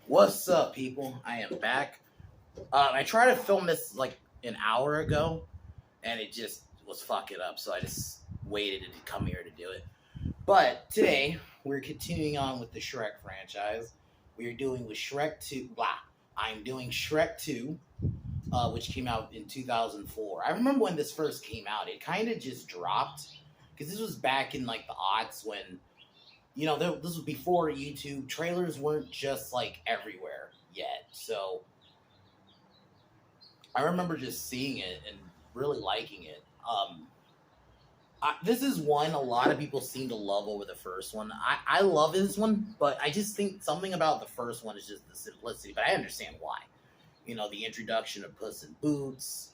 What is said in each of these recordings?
What's up, people? I am back. I tried to film this like an hour ago, and it just was fucking up, so I just waited to come here to do it. But today, we're continuing on with the Shrek franchise. We are doing with Shrek 2. Blah. I'm doing Shrek 2, which came out in 2004. I remember when this first came out, it kind of just dropped, because this was back in like the aughts when this was before YouTube. Trailers weren't just like everywhere yet. So I remember just seeing it and really liking it. This is one a lot of people seem to love over the first one. I love this one, but I just think something about the first one is just the simplicity. But I understand why. The introduction of Puss in Boots,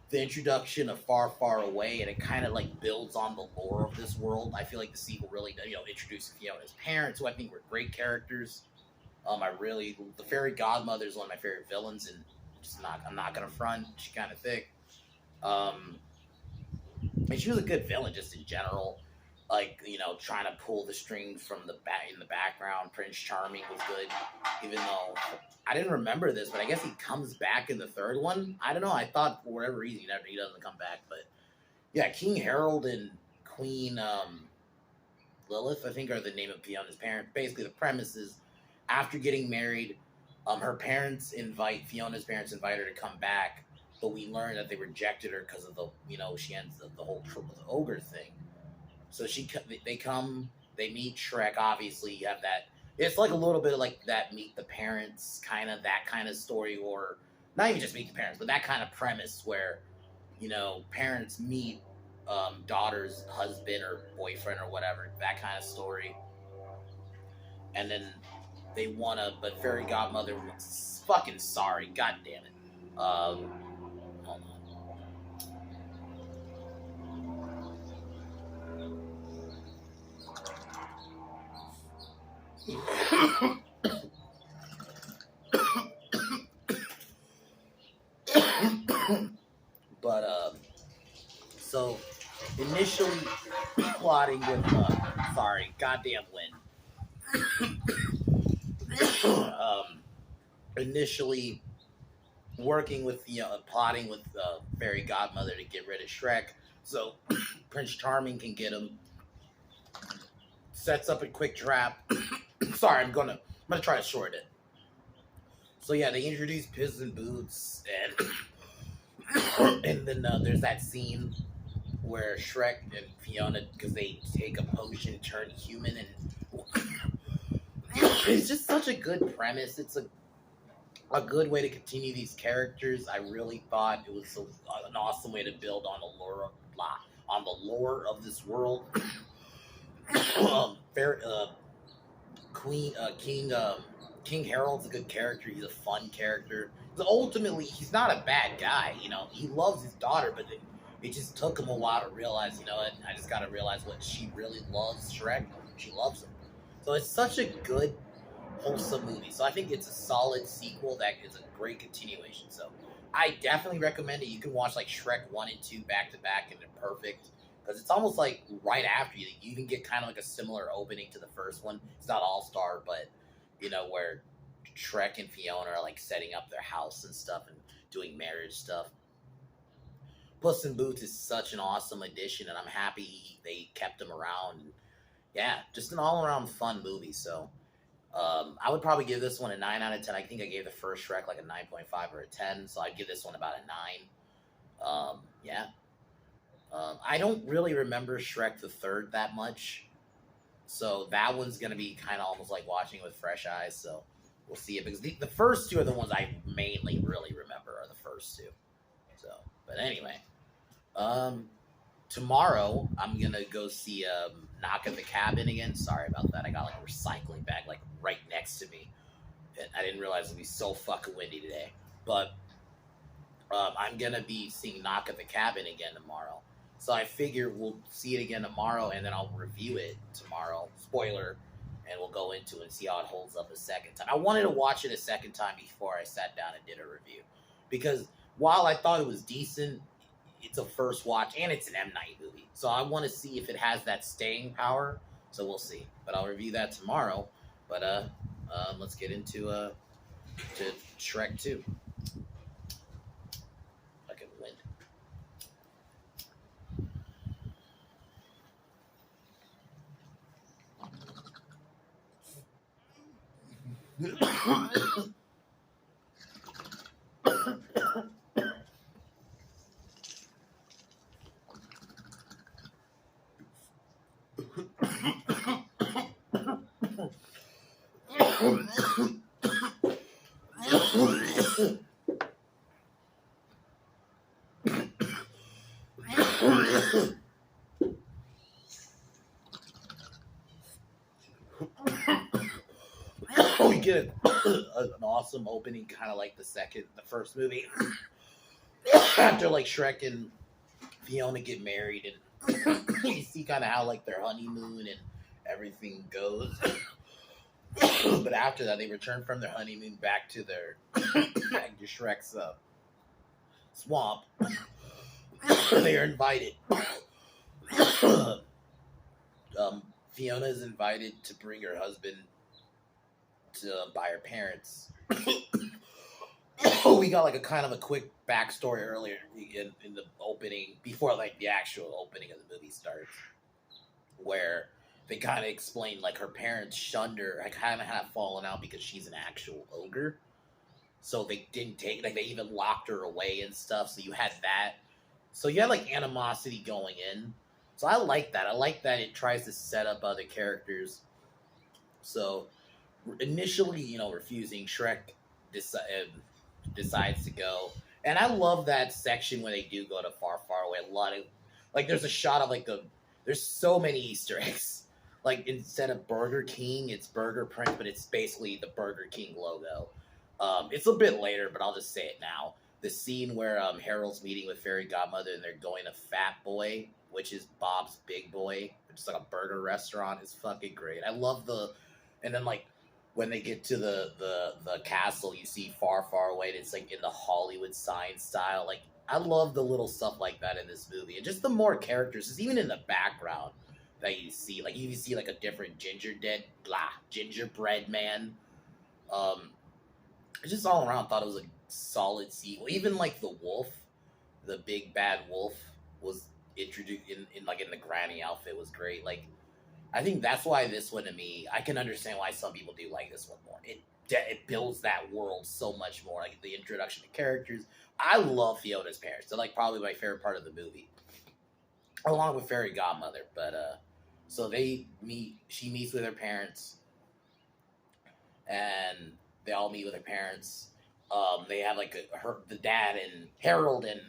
the introduction of Far, Far Away, and it kind of like builds on the lore of this world. I feel like the sequel really, introduced Fiona's parents, who I think were great characters. The fairy godmother is one of my favorite villains, and I'm not gonna front. She's kind of thick. And she was a good villain just in general. Like, trying to pull the strings from the back in the background. Prince Charming was good, even though I didn't remember this, but I guess he comes back in the third one. I don't know. I thought for whatever reason he doesn't come back, but yeah, King Harold and Queen Lilith, I think, are the name of Fiona's parents. Basically, the premise is after getting married, Fiona's parents invite her to come back, but we learn that they rejected her because of she ends the whole trip with the ogre thing. So they come, they meet Shrek. Obviously, you have that. It's like a little bit of like that meet the parents that kind of story, or not even just meet the parents, but that kind of premise where parents meet daughter's husband or boyfriend or whatever, that kind of story. And then but fairy godmother was fucking sorry. God damn it. Hold on. But so initially plotting with goddamn wind. Initially working with plotting with fairy godmother to get rid of Shrek, so Prince Charming can get him. Sets up a quick trap. Sorry, I'm gonna try to short it. So yeah, they introduce Puss in Boots, and then there's that scene where Shrek and Fiona, because they take a potion, turn human, and it's just such a good premise. It's a good way to continue these characters. I really thought it was an awesome way to build on the lore of this world. King Harold's a good character. He's a fun character. Ultimately, he's not a bad guy. He loves his daughter, but it just took him a while to realize. What? I just got to realize what she really loves Shrek. She loves him. So it's such a good, wholesome movie. So I think it's a solid sequel that is a great continuation. So I definitely recommend it. You can watch like Shrek 1 and 2 back to back, and they're perfect. Because it's almost like right after you even get kind of like a similar opening to the first one. It's not all-star, but where Shrek and Fiona are like setting up their house and stuff and doing marriage stuff. Puss in Boots is such an awesome addition, and I'm happy they kept him around. And yeah, just an all-around fun movie. So I would probably give this one a 9 out of 10. I think I gave the first Shrek like a 9.5 or a 10, so I'd give this one about a 9. Yeah. I don't really remember Shrek the Third that much, so that one's gonna be kind of almost like watching with fresh eyes. So we'll see it, because the first two are the ones I mainly really remember are the first two. So, but anyway, tomorrow I'm gonna go see Knock at the Cabin again. Sorry about that. I got like a recycling bag like right next to me, and I didn't realize it'd be so fucking windy today. But I'm gonna be seeing Knock at the Cabin again tomorrow. So I figure we'll see it again tomorrow, and then I'll review it tomorrow. Spoiler, and we'll go into it and see how it holds up a second time. I wanted to watch it a second time before I sat down and did a review, because while I thought it was decent, it's a first watch, and it's an M. Night movie. So I want to see if it has that staying power. So we'll see. But I'll review that tomorrow. But let's get into to Shrek 2. Fucking wind. We get an awesome opening, kind of like the first movie. After like Shrek and Fiona get married, and you see kind of how like their honeymoon and everything goes. But after that, they return from their honeymoon back to their back to Shrek's swamp. They are invited. Fiona is invited to bring her husband to by her parents. We got like a kind of a quick backstory earlier in the opening, before like the actual opening of the movie starts, where they kind of explained like her parents shunned her. I kind of had fallen out because she's an actual ogre, so they didn't take like they even locked her away and stuff. So you had that. So you had like animosity going in. So I like that. I like that it tries to set up other characters. So initially, refusing, Shrek decides to go. And I love that section when they do go to Far, Far Away. A lot of, like, there's a shot of, like, there's so many Easter eggs. Like, instead of Burger King, it's Burger Prince, but it's basically the Burger King logo. It's a bit later, but I'll just say it now. The scene where Harold's meeting with Fairy Godmother and they're going to Fat Boy, which is Bob's Big Boy, which is like a burger restaurant, is fucking great. I love and then, like, when they get to the castle, you see Far, Far Away, and it's like in the Hollywood sign style. Like, I love the little stuff like that in this movie, and just the more characters, just even in the background that you see, like you see like a different gingerbread man. Just all around thought it was a solid sequel. Even like the wolf, the big bad wolf, was introduced in like in the granny outfit was great. Like, I think that's why this one, to me, I can understand why some people do like this one more. It builds that world so much more. Like the introduction to characters. I love Fiona's parents. They're like probably my favorite part of the movie, along with Fairy Godmother. But so they meet. She meets with her parents, and they all meet with their parents. They have like the dad and Harold and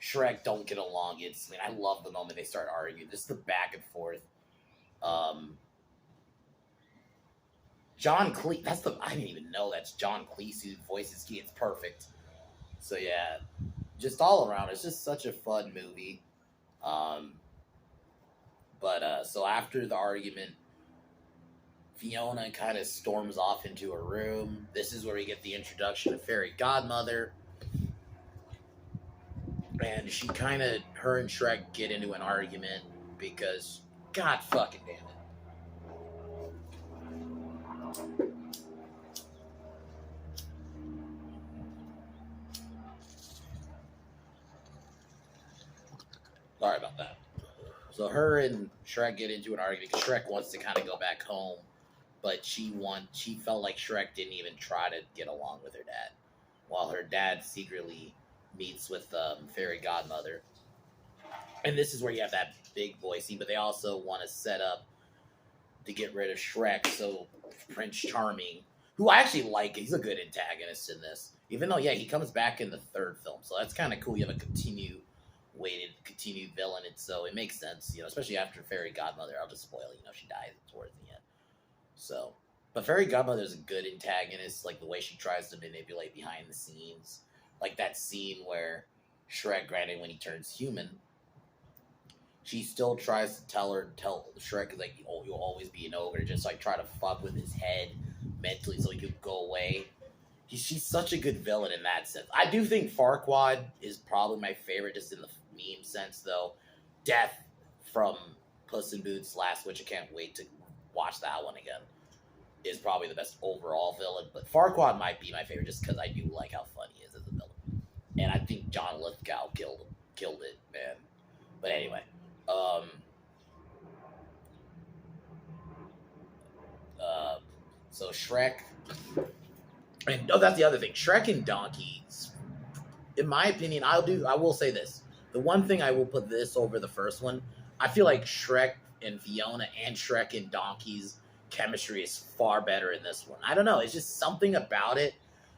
Shrek don't get along. I love the moment they start arguing. Just the back and forth. John Cleese. I didn't even know that's John Cleese who voices Key. It's perfect. So yeah, just all around, it's just such a fun movie. Um, but so after the argument, Fiona kind of storms off into her room. This is where we get the introduction of Fairy Godmother. And her and Shrek get into an argument because, God fucking damn it. Sorry about that. So her and Shrek get into an argument because Shrek wants to kind of go back home, but she felt like Shrek didn't even try to get along with her dad, while her dad secretly meets with Fairy Godmother. And this is where you have that big boy scene, but they also want to set up to get rid of Shrek, so Prince Charming, who I actually like, he's a good antagonist in this. Even though, yeah, he comes back in the third film, so that's kind of cool. You have a continued villain, and so it makes sense, especially after Fairy Godmother. I'll just spoil, she dies towards the end. So, but Fairy Godmother is a good antagonist, like the way she tries to manipulate behind the scenes. Like that scene where Shrek, granted, when he turns human, she still tries to tell Shrek, like, oh, you'll always be an ogre, just like try to fuck with his head mentally so he could go away. She's such a good villain in that sense. I do think Farquaad is probably my favorite, just in the meme sense, though. Death from Puss in Boots Last Witch, I can't wait to watch that one again, is probably the best overall villain, but Farquaad might be my favorite just because I do like how fun he is as a villain, and I think John Lithgow killed it, man. But anyway, um, uh, so Shrek, and oh, that's the other thing. Shrek and Donkey, in my opinion, I will say this. The one thing I will put this over the first one, I feel like Shrek and Fiona and Shrek and Donkey's chemistry is far better in this one. I don't know. It's just something about it.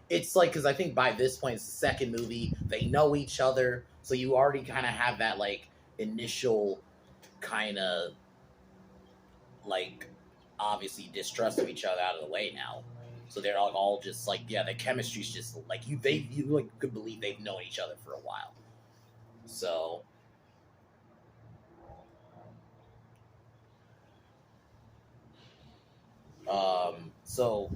It's like, because I think by this point, it's the second movie. They know each other. So you already kind of have that, like, initial kind of, like, obviously distrust of each other out of the way now. So they're all just like, yeah, the chemistry's just like you like could believe they've known each other for a while. So so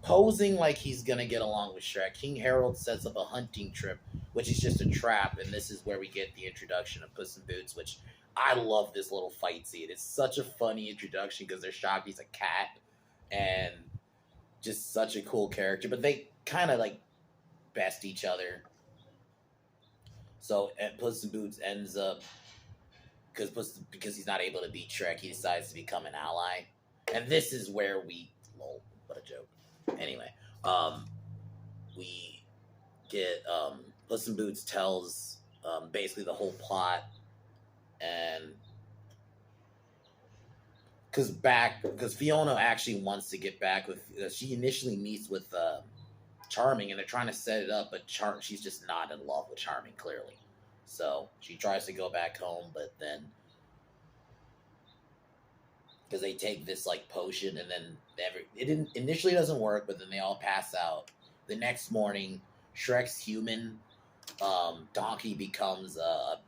posing like he's gonna get along with Shrek, King Harold sets up a hunting trip, which is just a trap, and this is where we get the introduction of Puss in Boots, which I love this little fight scene. It's such a funny introduction because they're shocked he's a cat, and just such a cool character. But they kind of like best each other. So and Puss in Boots ends up because he's not able to beat Shrek, he decides to become an ally, and this is where we lol, what a joke. Anyway, we get Puss in Boots tells basically the whole plot, and because Fiona actually wants to get back with she initially meets with Charming, and they're trying to set it up, but she's just not in love with Charming, clearly. So she tries to go back home, but then because they take this like potion, and then initially doesn't work, but then they all pass out. The next morning, Shrek's human, Donkey becomes a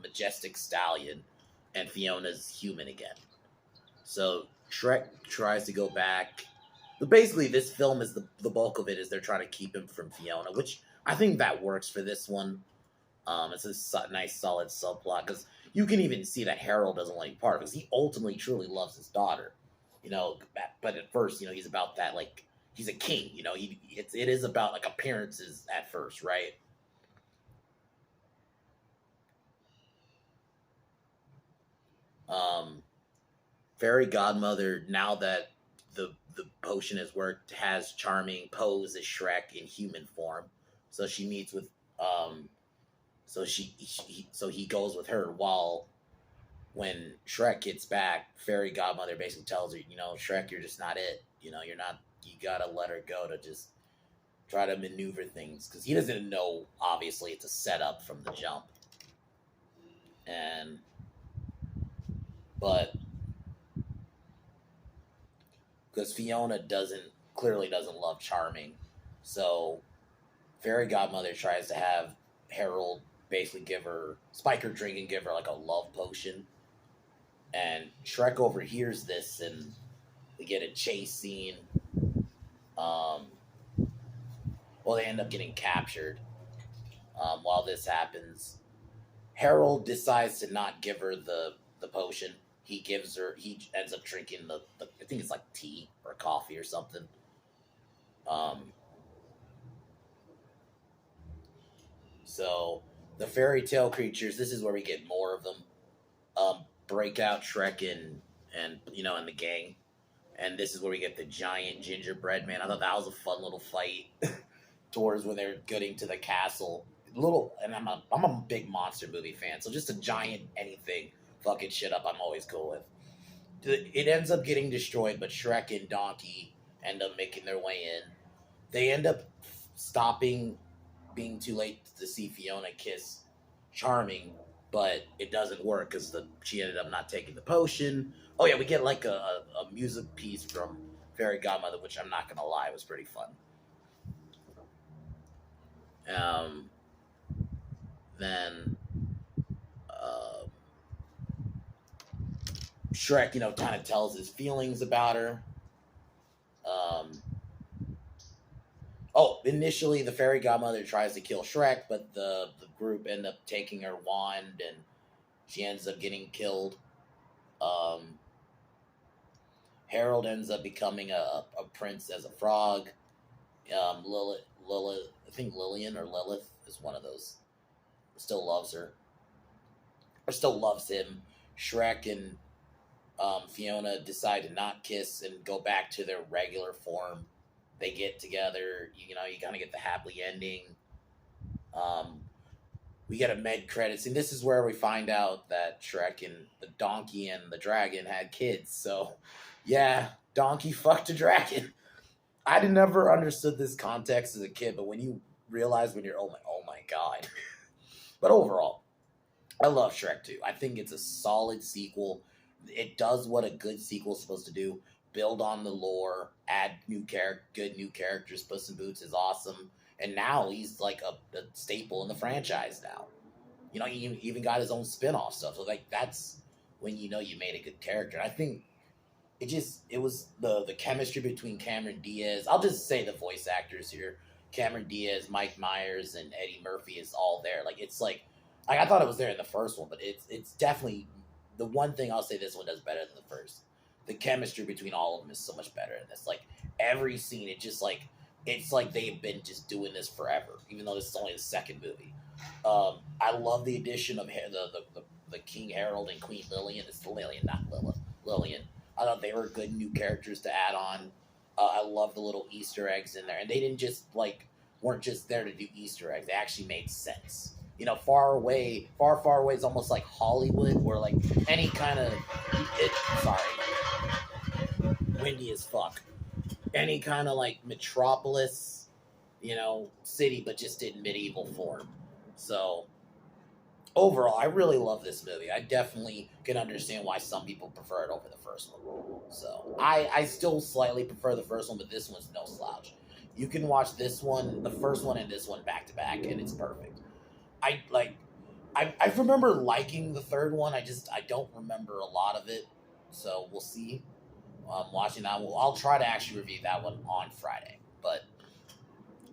majestic stallion, and Fiona's human again. So Shrek tries to go back. But basically, this film is the bulk of it is they're trying to keep him from Fiona, which I think that works for this one. It's a nice, solid subplot because you can even see that Harold doesn't like part because he ultimately, truly loves his daughter, you know. But at first, you know, he's about that like he's a king, you know. It is about like appearances at first, right? Um, Fairy Godmother, now that the potion has worked, has Charming pose as Shrek in human form, so she meets with so so he goes with her while when Shrek gets back, Fairy Godmother basically tells her, you know, Shrek, you're just not it. You know, you're not. You gotta let her go to just try to maneuver things because he doesn't know. Obviously, it's a setup from the jump, and but because Fiona clearly doesn't love Charming, so Fairy Godmother tries to have Harold basically spike her drink and give her like a love potion, and Shrek overhears this, and we get a chase scene. Um, well, they end up getting captured. While this happens, Harold decides to not give her the potion. He ends up drinking the I think it's like tea or coffee or something. Um, so the fairy tale creatures, this is where we get more of them. Break out Shrek and you know, and the gang, and this is where we get the giant gingerbread man. I thought that was a fun little fight towards when they're getting to the castle. And I'm a big monster movie fan, so just a giant anything fucking shit up, I'm always cool with. It ends up getting destroyed, but Shrek and Donkey end up making their way in. They end up stopping, being too late to see Fiona kiss Charming, but it doesn't work because she ended up not taking the potion. Oh yeah, we get like a music piece from Fairy Godmother, which I'm not gonna lie, was pretty fun. Then Shrek, you know, kind of tells his feelings about her. Um, Initially the fairy godmother tries to kill Shrek, but the group end up taking her wand, and she ends up getting killed. Um, Harold ends up becoming a prince as a frog. Lilith, I think Lillian or Lilith is one of those. Still loves her, or still loves him. Shrek and Fiona decide to not kiss and go back to their regular form. They get together. You kind of get the happy ending. Um, we get a med credits, and this is where we find out that Shrek and the donkey and the dragon had kids. So, yeah, donkey fucked a dragon. I never understood this context as a kid, but when you realize when you're oh my god. But overall, I love Shrek 2. I think it's a solid sequel. It does what a good sequel is supposed to do: build on the lore, add good new characters. Puss in Boots is awesome, and now he's like a staple in the franchise. Now, he even got his own spin-off stuff. So like that's when you made a good character. And I think it was the chemistry between Cameron Diaz. I'll just say the voice actors here: Cameron Diaz, Mike Myers, and Eddie Murphy is all there. Like it's like I thought it was there in the first one, but it's definitely the one thing I'll say this one does better than the first. The chemistry between all of them is so much better in this. Like every scene, it's like they've been just doing this forever, even though this is only the second movie. I love the addition of the King Harold and Queen Lillian. It's Lillian, not Lilith. Lillian. I thought they were good new characters to add on. I love the little Easter eggs in there, and they didn't just weren't just there to do Easter eggs. They actually made sense. Far away is almost like Hollywood, where like any kind of windy as fuck. Any kind of like metropolis, city, but just in medieval form. So overall, I really love this movie. I definitely can understand why some people prefer it over the first one. So I still slightly prefer the first one, but this one's no slouch. You can watch this one, the first one, and this one back to back, and it's perfect. I remember liking the third one. I don't remember a lot of it, so we'll see. Watching that one, I'll try to actually review that one on Friday. But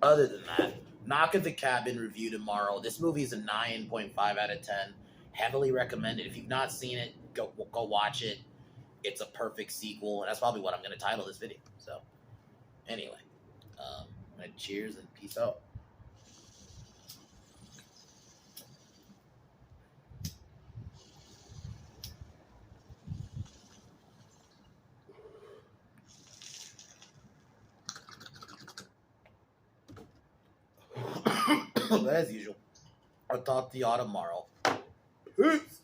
other than that, Knock at the Cabin review tomorrow. This movie is a 9.5 out of 10. Heavily recommended. If you've not seen it, go watch it. It's a perfect sequel, and that's probably what I'm going to title this video. So, anyway, cheers and peace out. But as usual, I'll talk to y'all tomorrow. Peace.